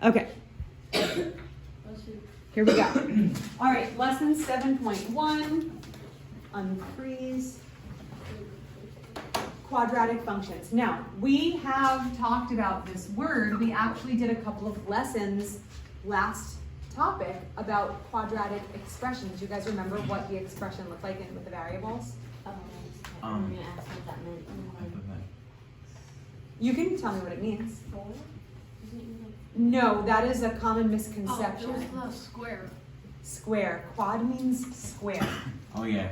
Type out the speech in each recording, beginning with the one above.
Okay. Here we go. All right, lesson 7.1, unfreeze, quadratic functions. Now, we have talked about this word. We actually did a couple of lessons last topic about quadratic expressions. Do you guys remember what the expression looked like with the variables? I'm gonna ask what that meant. You can tell me what it means. No, that is a common misconception. Oh, it was the square. Square. Quad means square. Oh yeah.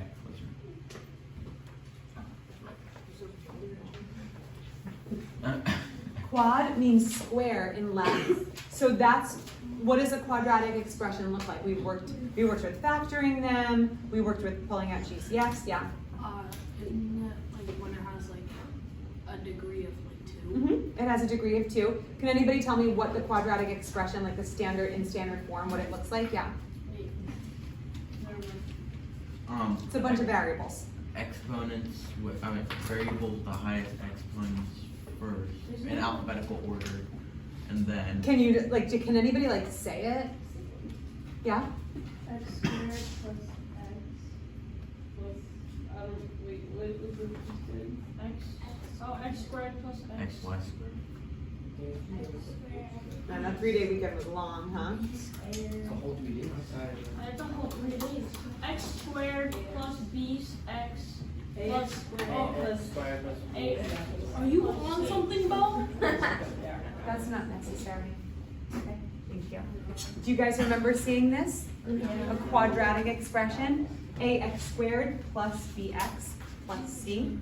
Quad means square in Latin. So that's, what does a quadratic expression look like? We worked with factoring them. We worked with pulling out GCFs. Yeah. Isn't that like when it has like a degree of like 2? Mm-hmm. It has a degree of 2. Can anybody tell me what the quadratic expression, like the standard form, what it looks like? Yeah. It's a bunch of variables. Exponents with variables, the highest exponents first in alphabetical order, and then. Can you can anybody say it? Yeah. X squared plus X plus wait, what was the X? Oh, X squared plus X. X y squared. And that 3-day weekend was long, huh? It's a whole 3 days. It's a whole 3 days. X squared plus B X plus squared plus 8. Are you on something, Bo? That's not necessary. Okay, thank you. Do you guys remember seeing this? A quadratic expression, ax squared plus bx plus c.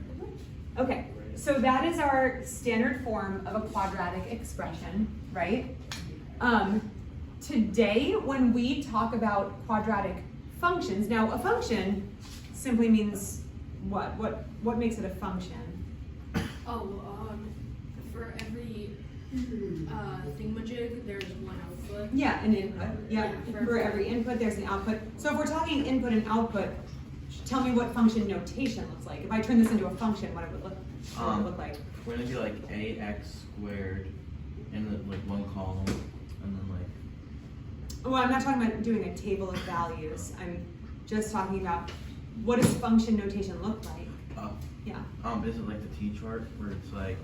Okay, so that is our standard form of a quadratic expression, right? Today, when we talk about quadratic functions, now a function simply means what? What makes it a function? For every thingamajig, there's one output. Yeah, an input. Yeah, for every input, there's an output. So if we're talking input and output, tell me what function notation looks like. If I turn this into a function, what it would look like. We're gonna do like ax squared in one column, and then Well, I'm not talking about doing a table of values. I'm just talking about what does function notation look like? Yeah. Is it like the T chart where it's like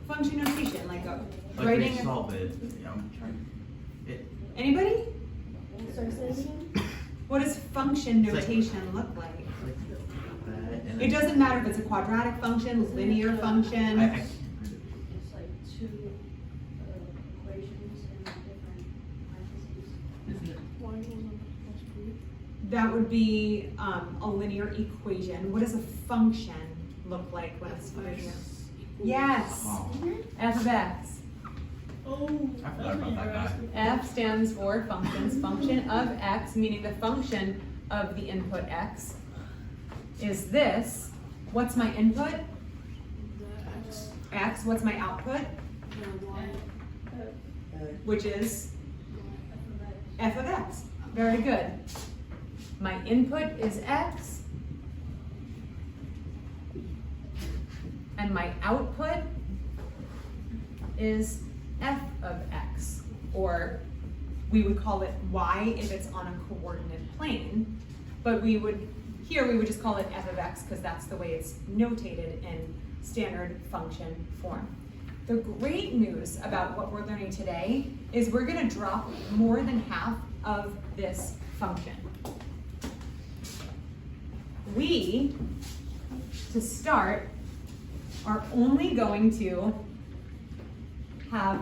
Function notation, like writing. we solve it. Yeah, I'm trying. Anybody? Sorry, say it again? What does function It's like- notation look like? That, and It doesn't matter if it's a quadratic function, linear function. It's like 2 equations in different parentheses. Y plus B. That would be a linear equation. What does a function look like when it's linear? Yes, Oh, f of x. Oh, I forgot about that guy. F stands for functions. Function of x, meaning the function of the input x, is this. What's my input? The X, X. What's my output? the Y. Which is f of x. Very good. My input is x. And my output is f of x. Or we would call it y if it's on a coordinate plane. But we would just call it f of x because that's the way it's notated in standard function form. The great news about what we're learning today is we're going to drop more than half of this function. We, to start, are only going to have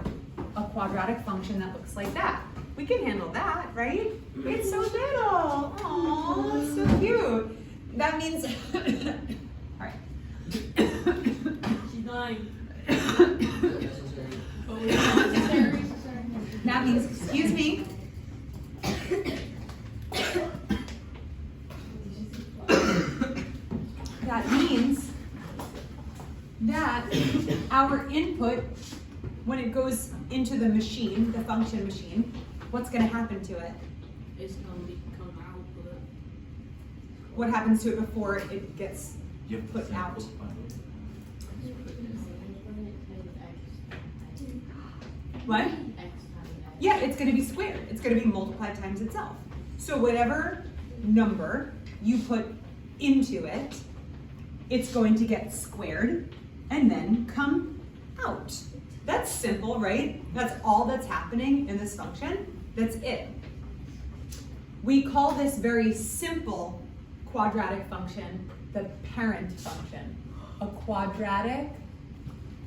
a quadratic function that looks like that. We can handle that, right? It's so little. Aww, it's so cute. That means, all right. she's dying. That means, excuse me. That means that our input, when it goes into the machine, the function machine, what's going to happen to it? It's gonna become output. What happens to it before it gets You have to put say out? What? Yeah, it's gonna be squared. It's gonna be multiplied times itself. So whatever number you put into it, it's going to get squared and then come out. That's simple, right? That's all that's happening in this function. That's it. We call this very simple quadratic function the parent function. A quadratic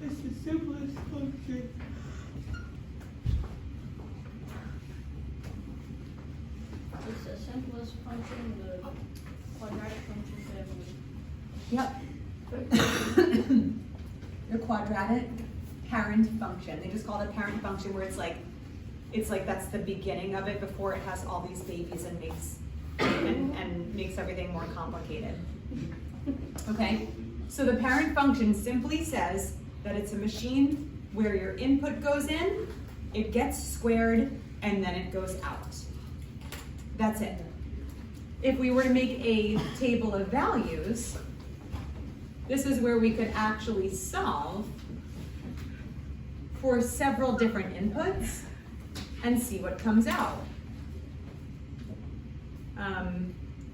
is the simplest function. It's the simplest function, the quadratic function could ever be. Yep. The quadratic parent function. They just call it a parent function where it's like that's the beginning of it before it has all these babies and makes everything more complicated. Okay? So the parent function simply says that it's a machine where your input goes in, it gets squared, and then it goes out. That's it. If we were to make a table of values, this is where we could actually solve for several different inputs and see what comes out.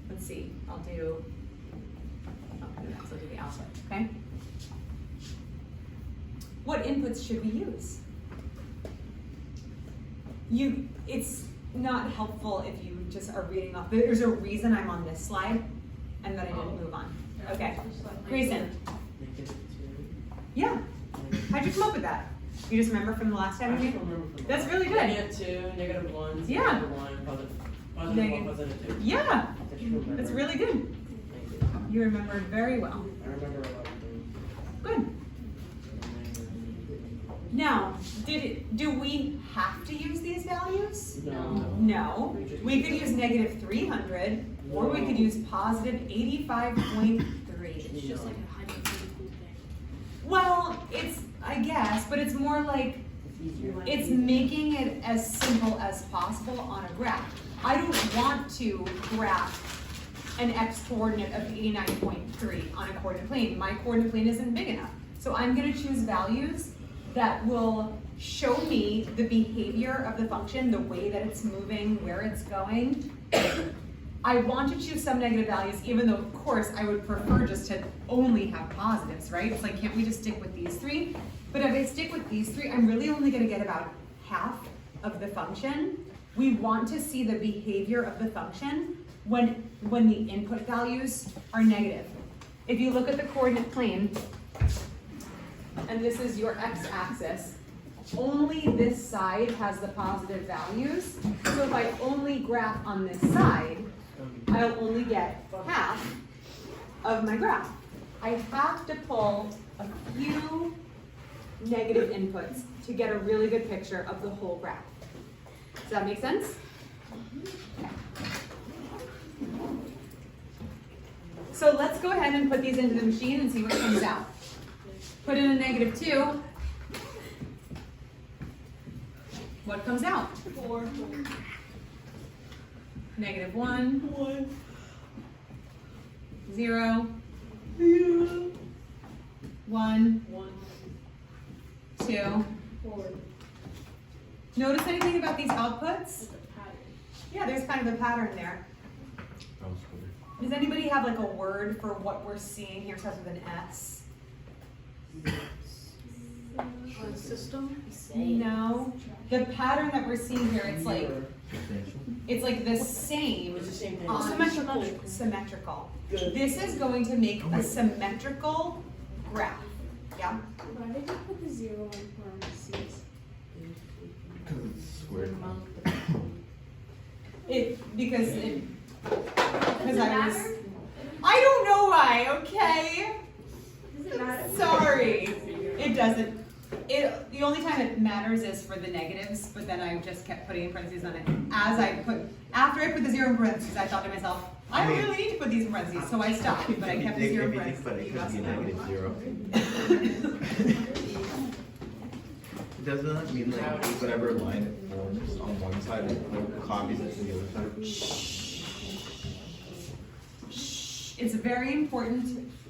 Let's see, I'll do the output, okay? What inputs should we use? It's not helpful if you just are reading off. There's a reason I'm on this slide and that I didn't move on. Okay, reason. Yeah, how'd you come up with that? You just remember from the last time we did? That's really good. -2, -1, Yeah. -1, positive 1, positive 2. Yeah, that's really good. You remembered very well. I remember a lot of things. Good. Now, do we have to use these values? No. No. We could use -300, or we could use positive 85.3. It's just like a hypothetical thing. Well, I guess, but it's more like, it's making it as simple as possible on a graph. I don't want to graph an x coordinate of 89.3 on a coordinate plane. My coordinate plane isn't big enough. So I'm gonna choose values that will show me the behavior of the function, the way that it's moving, where it's going. I want to choose some negative values, even though, of course, I would prefer just to only have positives, right? It's like, can't we just stick with these three? But if I stick with these three, I'm really only gonna get about half of the function. We want to see the behavior of the function when the input values are negative. If you look at the coordinate plane, and this is your x-axis, only this side has the positive values. So if I only graph on this side, I'll only get half of my graph. I have to pull a few negative inputs to get a really good picture of the whole graph. Does that make sense? So let's go ahead and put these into the machine and see what comes out. Put in a -2. What comes out? 4. -1. 0. 1. 2. 4. Notice anything about these outputs? It's a pattern. Yeah, there's kind of a pattern there. Does anybody have like a word for what we're seeing here, starts with an S? System? No. The pattern that we're seeing here, it's like the same. It's the same thing. on- Symmetrical. Good. This is going to make a symmetrical graph. Yeah? Why did you put the 0 in parentheses? Because it's squared. Because I don't know why, okay? Does it matter? Sorry. It doesn't. The only time it matters is for the negatives, but then I just kept putting in parentheses on it. After I put the 0 in parentheses, I thought to myself, I don't really need to put these in parentheses, so I stopped, but I kept the 0 in parentheses. But it You could must be know. -0. Doesn't that mean like whatever line it forms on one side, it copies it to the other side? It's very important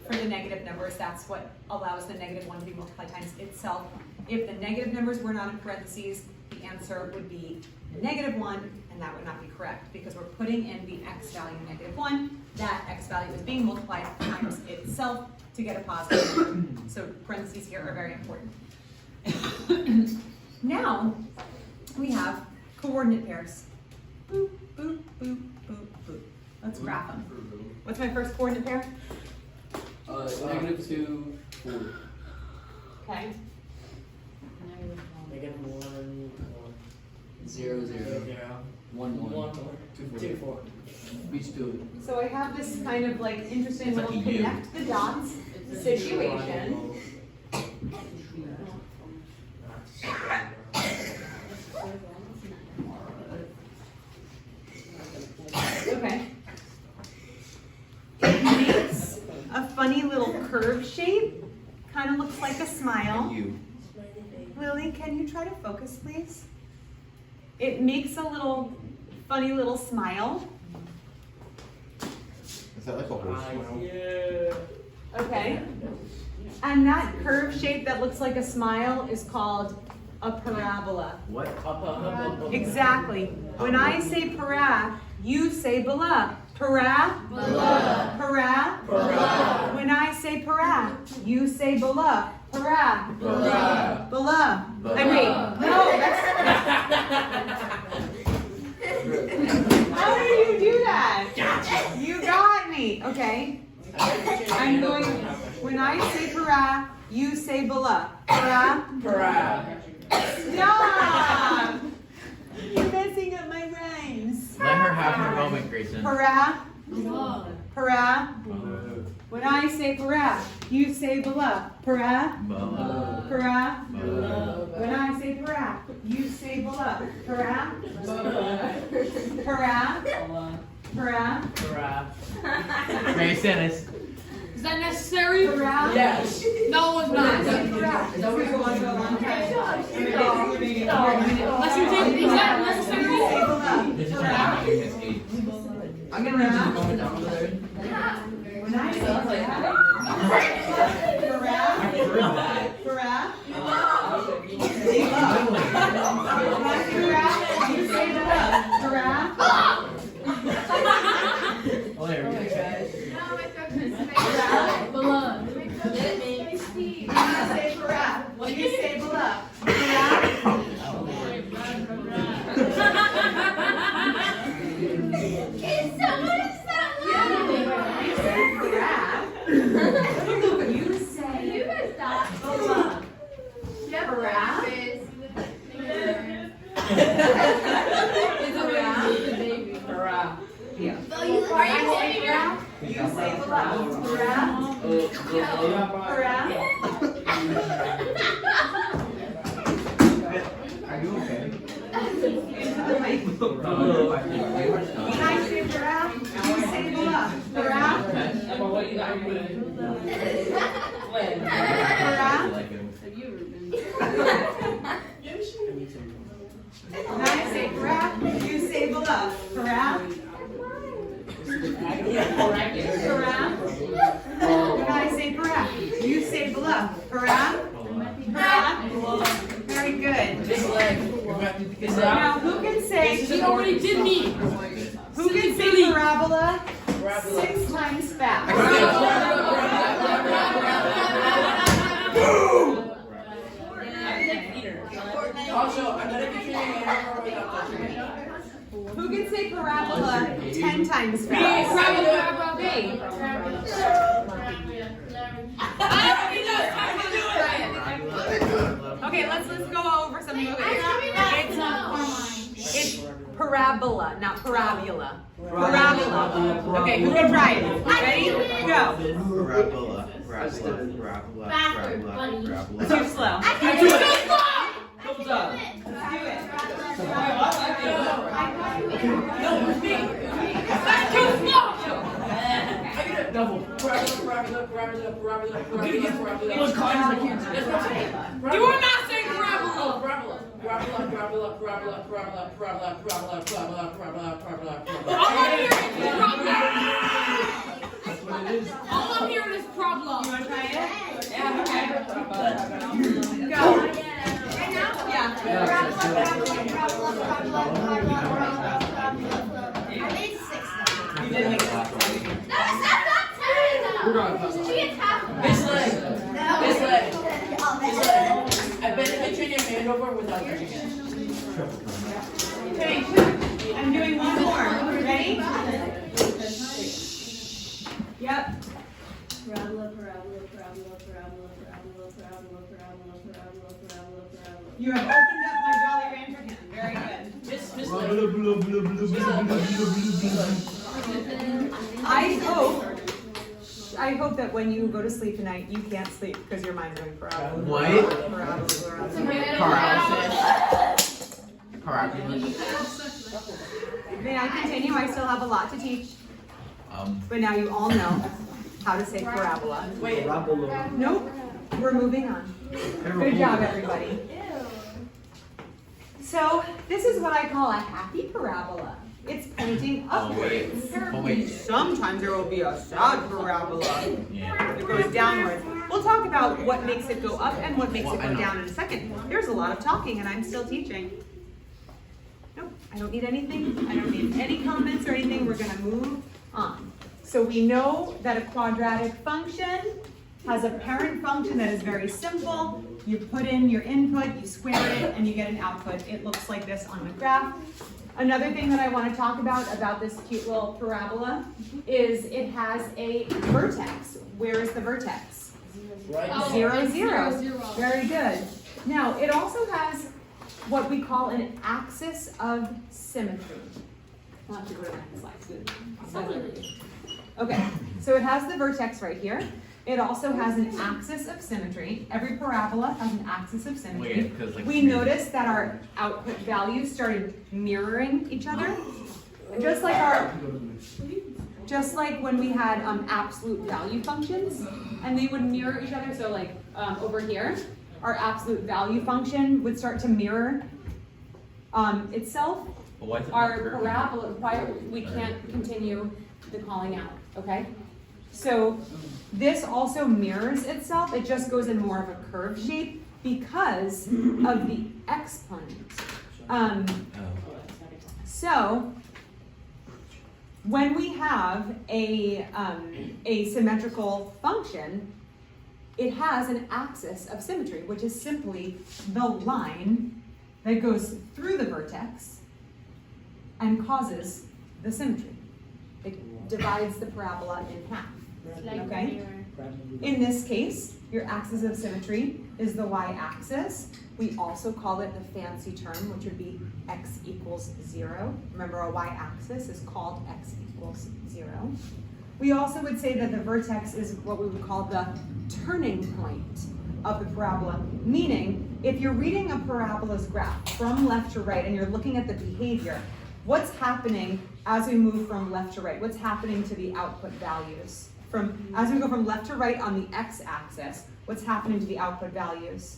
for the negative numbers. That's what allows the -1 to be multiplied times itself. If the negative numbers were not in parentheses, the answer would be -1, and that would not be correct because we're putting in the x value -1. That x value is being multiplied times itself to get a positive. So parentheses here are very important. Now we have coordinate pairs. Boop, boop, boop, boop, boop. Let's graph them. What's my first coordinate pair? -2, 4. Okay. -1, 0, 0, 1, 1, 2, 4. Beach 2. So I have this kind of like interesting It's like little a U. connect the dots situation. Okay. It makes a funny little curve shape. Kind of looks like a smile. You. Lily, can you try to focus, please? It makes a little funny little smile. Is that like a horse smile? Yeah. Okay. And that curve shape that looks like a smile is called a parabola. What? Exactly. When I say para, you say bala. Para, bala. Para, bala. When I say para, you say bala. Para, bala. Bala. Wait, no, that's... How do you do that? You got me. Okay. I'm going, when I say para, you say bala. Para. Stop! You're messing up my rhymes. Let her have her moment, Grayson. Para. Para. When I say para, you say bala. Para. Bala. Para. Bala. When I say para, you say bala. Para. Para. Para. Grayson is. Is that necessary? Para. Yes. No, it's When I not. say para, it's going to go on for a long time. Lesson tape, is that You necessary? say bala. This is Para. happening this age. I'm gonna read the moment down there. When I say para, para, say love. When I say para, you say love. Para. Blood. When I say para, you say bala. Para. You say bala. Para. Yeah. You say bala. Para. Para. Are you okay? When I say para, you say bala. Para. Para. When I say para, you say bala. Para. Para. When I say para, you say bala. Para. Para. Very good. Now, who can say? She already did me. Who can say parabola 6 times fast? Also, I'm gonna get your name. Who can say parabola 10 times fast? Me. Okay, let's go over something. It's parabola, not parabola. Parabola. Okay, who can try it? Ready? Go. Parabola. Parabola. Too slow. Thumbs up. Do it. Double. You are not saying parabola. All I'm hearing is problem. You want to try it? Yeah, okay. Go. Yeah. You did make it. We're going to This leg. This leg. This leg. I bet if you turn your hand over without touching it. Okay, I'm doing one more. Ready? Yep. Parabola, parabola, parabola, parabola, parabola, parabola, parabola, parabola, parabola, parabola. You have opened up my Jolly Rancher can. Very good. Miss I hope that when you go to sleep tonight, you can't sleep because your mind's going parabola. What? Parabola. Parabola. May I continue? I still have a lot to teach. Um, But now you all know how to say parabola. Wait. Nope, we're moving on. Good job, everybody. So this is what I call a happy parabola. It's pointing upwards. Oh wait. Sometimes there will be a sad parabola. Yeah. It goes downwards. We'll talk about what makes it go up and what makes it go down in a second. There's a lot of talking and I'm still teaching. Nope, I don't need anything. I don't need any comments or anything. We're gonna move on. So we know that a quadratic function has a parent function that is very simple. You put in your input, you square it, and you get an output. It looks like this on the graph. Another thing that I want to talk about this cute little parabola is it has a vertex. Where is the vertex? Right. Oh, 0, it's 0. 0, 0. Very good. Now, it also has what we call an axis of symmetry. I'll have to go to the next slide. Okay, so it has the vertex right here. It also has an axis of symmetry. Every parabola has an axis of symmetry. Wait, 'cause, like, We noticed that our output values started mirroring each other. Just like when we had absolute value functions, and they would mirror each other. So like over here, our absolute value function would start to mirror itself. But why is it not Our curving? parabola, why we can't continue the calling out, okay? So this also mirrors itself, it just goes in more of a curved shape because of the exponent. Oh. So when we have a symmetrical function, it has an axis of symmetry, which is simply the line that goes through the vertex and causes the symmetry. It divides the parabola in half, okay? In this case, your axis of symmetry is the y-axis. We also call it the fancy term, which would be x equals 0. Remember, a y-axis is called x equals 0. We also would say that the vertex is what we would call the turning point of the parabola, meaning if you're reading a parabola's graph from left to right and you're looking at the behavior, what's happening as we move from left to right? What's happening to the output values? As we go from left to right on the x-axis, what's happening to the output values?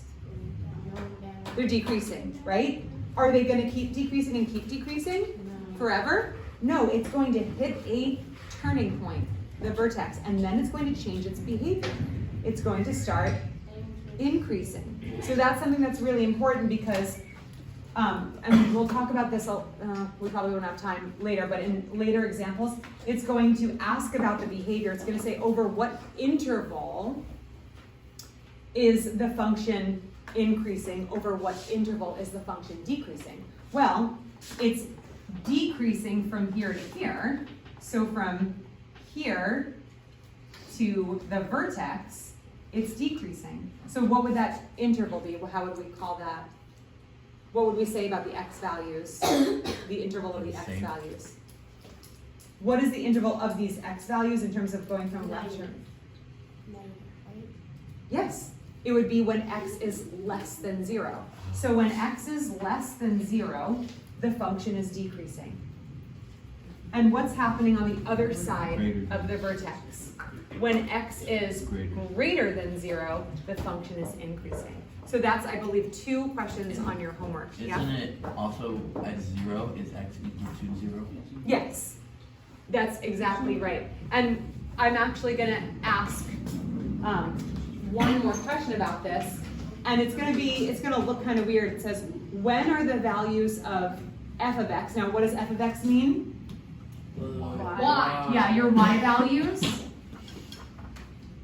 They're decreasing, right? Are they going to keep decreasing and keep decreasing forever? No, it's going to hit a turning point, the vertex, and then it's going to change its behavior. It's going to start increasing. So that's something that's really important because and we'll talk about this, we probably won't have time later, but in later examples, it's going to ask about the behavior. It's going to say over what interval is the function increasing, over what interval is the function decreasing. Well, it's decreasing from here to here. So from here to the vertex, it's decreasing. So what would that interval be? How would we call that? What would we say about the x values, the interval of the x values? What is the interval of these x values in terms of going from left to right? Yes, it would be when x is less than 0. So when x is less than 0, the function is decreasing. And what's happening on the other side of the vertex? When x is greater than 0, the function is increasing. So that's, I believe, 2 questions on your homework. Isn't it also at 0 is x equal to 0? Yes, that's exactly right. And I'm actually going to ask one more question about this, And it's gonna look kind of weird. It says, when are the values of f of x? Now, what does f of x mean? Why? Yeah, your y values,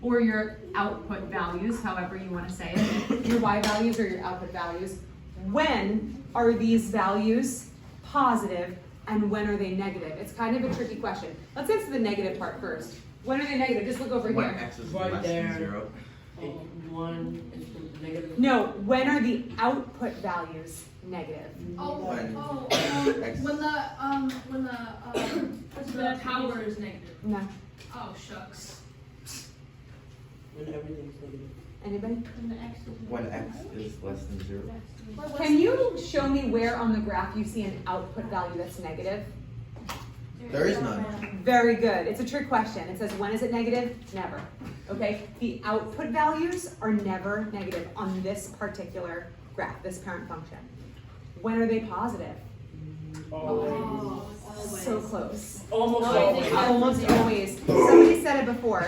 or your output values, however you want to say it. Your y values or your output values. When are these values positive and when are they negative? It's kind of a tricky question. Let's answer the negative part first. When are they negative? Just look over When here. x is Right less there. than 0. 1 is the negative. No, when are the output values negative? When x When the power is negative. No. Oh shucks. When everything's negative. Anybody? when x is less than 0. Can you show me where on the graph you see an output value that's negative? There is none. Very good. It's a trick question. It says, when is it negative? Never. Okay? The output values are never negative on this particular graph, this parent function. When are they positive? Oh, So close. Almost always. Almost always. Somebody said it before.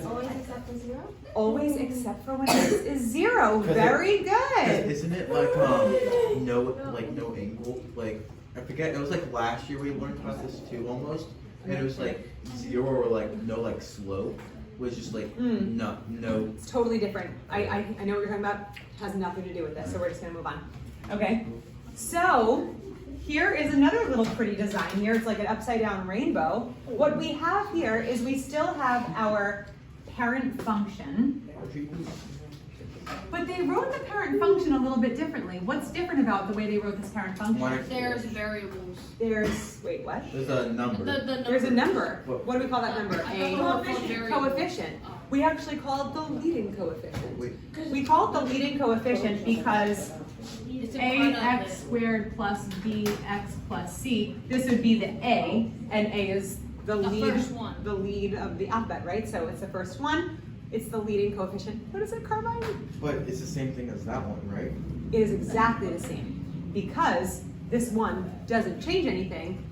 Always except for 0? Always except for when x is 0. Very good. Isn't it like no angle? Like I forget. It was like last year we learned about this too almost, and it was like 0 or like no like slope was just like no. It's totally different. I know what you're talking about. Has nothing to do with this, so we're just gonna move on. Okay. So here is another little pretty design here. It's like an upside down rainbow. What we have here is we still have our parent function, but they wrote the parent function a little bit differently. What's different about the way they wrote this parent function? there's variables. Wait, what? There's a number. There's a number. What? What do we call that number? Coefficient. Coefficient. We actually call it the leading coefficient. Wait. We call it the leading coefficient because It's in front of ax it. squared plus bx plus c, this would be the a, and a is the lead, first one. the lead of the alphabet, right? So it's the first one, it's the leading coefficient. What is it, Carmine? But it's the same thing as that one, right? It is exactly the same, because this one doesn't change anything.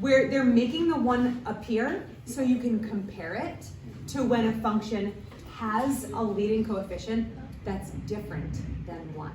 Where they're making the one appear so you can compare it to when a function has a leading coefficient that's different than 1.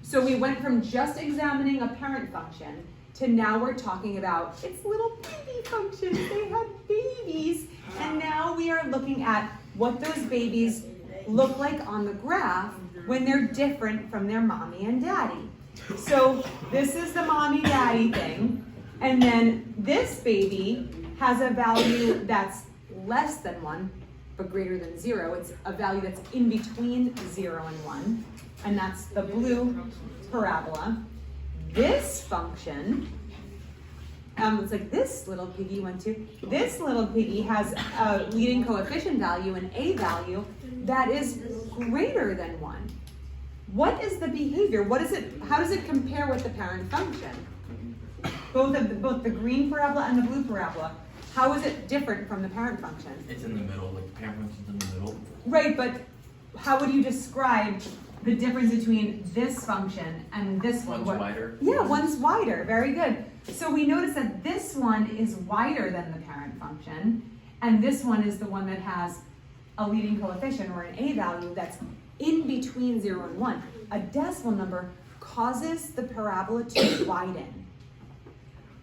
So we went from just examining a parent function to now we're talking about its little baby functions. They had babies, and now we are looking at what those babies look like on the graph when they're different from their mommy and daddy. So this is the mommy-daddy thing, and then this baby has a value that's less than 1, but greater than 0. It's a value that's in between 0 and 1, and that's the blue parabola. This function, it's like this little piggy went to. This little piggy has a leading coefficient value, an a value, that is greater than 1. What is the behavior? What is it? How does it compare with the parent function? Both the green parabola and the blue parabola. How is it different from the parent function? It's in the middle. Like the parent function's in the middle. Right, but how would you describe the difference between this function and this one? One's wider. Yeah, one's wider. Very good. So we notice that this one is wider than the parent function, and this one is the one that has a leading coefficient or an a value that's in between 0 and 1. A decimal number causes the parabola to widen,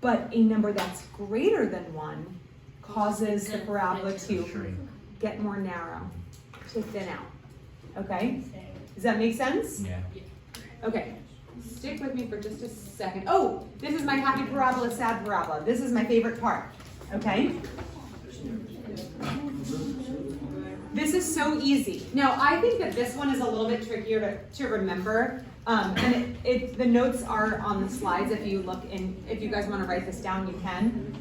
but a number that's greater than 1 causes the parabola to Shrink. get more narrow, to thin out. Okay? Does that make sense? Yeah. Okay. Stick with me for just a second. Oh, this is my happy parabola, sad parabola. This is my favorite part. Okay? This is so easy. Now, I think that this one is a little bit trickier to remember. And the notes are on the slides. If you look in, if you guys want to write this down, you can.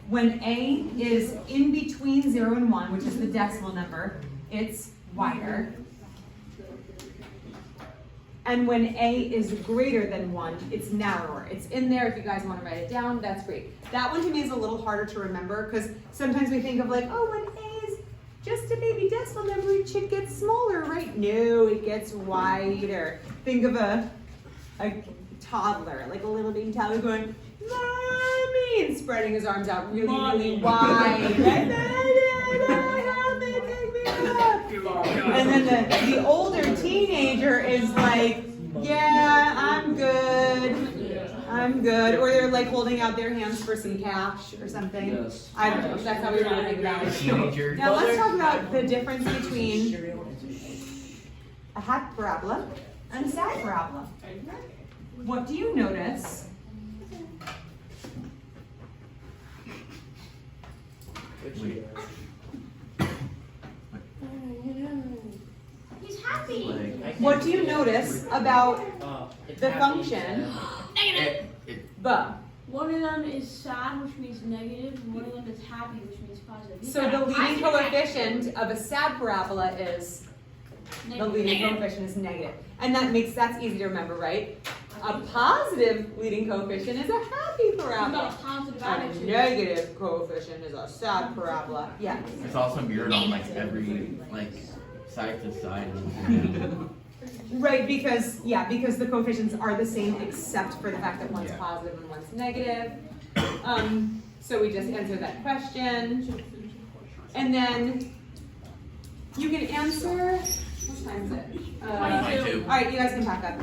When a is in between 0 and 1, which is the decimal number, it's wider. And when a is greater than 1, it's narrower. It's in there. If you guys want to write it down, that's great. That one to me is a little harder to remember because sometimes we think of like, oh, when a is just a baby decimal number, it should get smaller, right? No, it gets wider. Think of a toddler, like a little baby toddler going, Mommy, and spreading his arms out really, really wide. Right? Help me, pick me up. And then the older teenager is like, yeah, I'm good. Or they're like holding out their hands for some cash or something. Yes. I don't know, that's how we want to think about it. Teenager. Now let's talk about the difference between a happy parabola and a sad parabola. What do you notice? Wait, He's happy. like, What do you notice about the function it, the? One of them is sad, which means negative, and one of them is happy, which means positive. So the leading coefficient of a sad parabola is the leading coefficient is negative. And that's easy to remember, right? A positive leading coefficient is a happy parabola. About positive A attitude. negative coefficient is a sad parabola. Yeah. it's also mirrored on like every like side to side. Right, because the coefficients are the same except for the fact that one's Yeah. positive and one's negative. So we just answer that question. And then you can answer, what time is it? 22. All right, you guys can pack up.